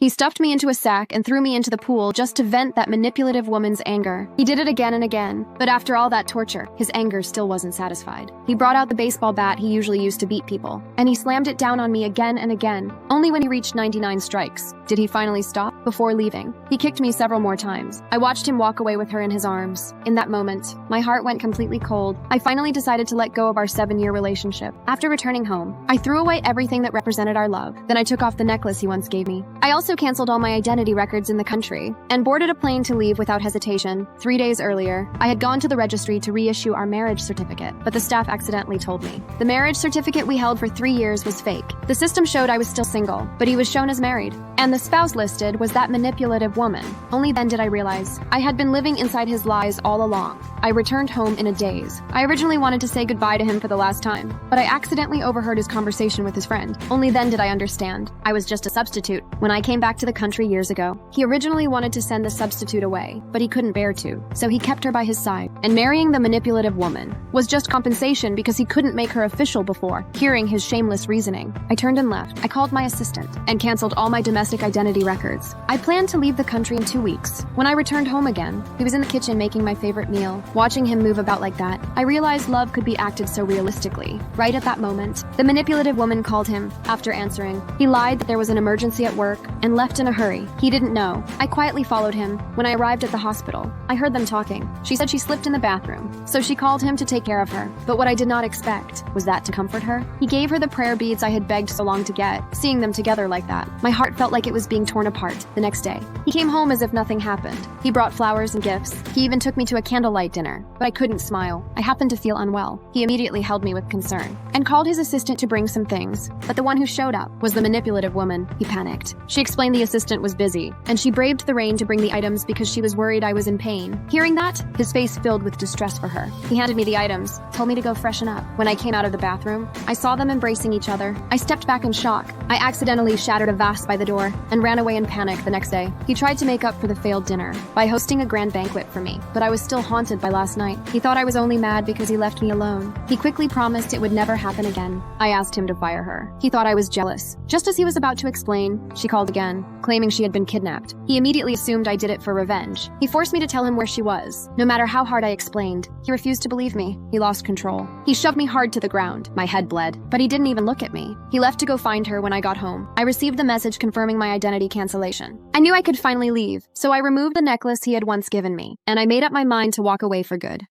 He stuffed me into a sack and threw me into the pool just to vent that manipulative woman's anger. He did it again and again, but after all that torture, his anger still wasn't satisfied. He brought out the baseball bat he usually used to beat people, and he slammed it down on me again and again. Only when he reached 99 strikes did he finally stop. Before leaving, he kicked me several more times. I watched him walk away with her in his arms. In that moment, my heart went completely cold. I finally decided to let go of our 7-year relationship. After returning home, I threw away everything that represented our love. Then I took off the necklace he once gave me. I also canceled all my identity records in the country and boarded a plane to leave without hesitation. 3 days earlier, I had gone to the registry to reissue our marriage certificate, but the staff accidentally told me the marriage certificate we held for 3 years was fake. The system showed I was still single, but he was shown as married, and the spouse listed was that manipulative woman. Only then did I realize I had been living inside his lies all along. I returned home in a daze. I originally wanted to say goodbye to him for the last time, but I accidentally overheard his conversation with his friend. Only then did I understand I was just a substitute. When I came back to the country years ago, he originally wanted to send the substitute away, but he couldn't bear to, so he kept her by his side. And marrying the manipulative woman was just compensation because he couldn't make her official before. Hearing his shameless reasoning, I turned and left. I called my assistant and canceled all my domestic identity records. I planned to leave the country in 2 weeks. When I returned home again, he was in the kitchen making my favorite meal. Watching him move about like that, I realized love could be acted so realistically. Right at that moment, the manipulative woman called him. After answering, he lied that there was an emergency at work and left in a hurry. He didn't know. I quietly followed him. When I arrived at the hospital, I heard them talking. She said she slipped in the bathroom, so she called him to take care of her. But what I did not expect was that to comfort her. He gave her the prayer beads I had begged so long to get. Seeing them together like that, my heart felt like it was being torn apart. The next day, he came home as if nothing happened. He brought flowers and gifts. He even took me to a candlelight dinner, but I couldn't smile. I happened to feel unwell. He immediately held me with concern and called his assistant to bring some things, but the one who showed up was the manipulative woman. He panicked. She explained the assistant was busy, and she braved the rain to bring the items because she was worried I was in pain. Hearing that, his face filled with distress for her. He handed me the items, told me to go freshen up. When I came out of the bathroom, I saw them embracing each other. I stepped back in shock. I accidentally shattered a vase by the door and ran away in panic. The next day, he tried to make up for the failed dinner by hosting a grand banquet for me, but I was still haunted by last night. He thought I was only mad because he left me alone. He quickly promised it would never happen again. I asked him to fire her. He thought I was jealous. Just as he was about to explain, she called again, claiming she had been kidnapped. He immediately assumed I did it for revenge. He forced me to tell him where she was. No matter how hard I explained, he refused to believe me. He lost control. He shoved me hard to the ground. My head bled, but he didn't even look at me. He left to go find her. When I got home, I received the message confirming my identity cancellation. I knew I could finally leave, so I removed the necklace he had once given me, and I made up my mind to walk away for good.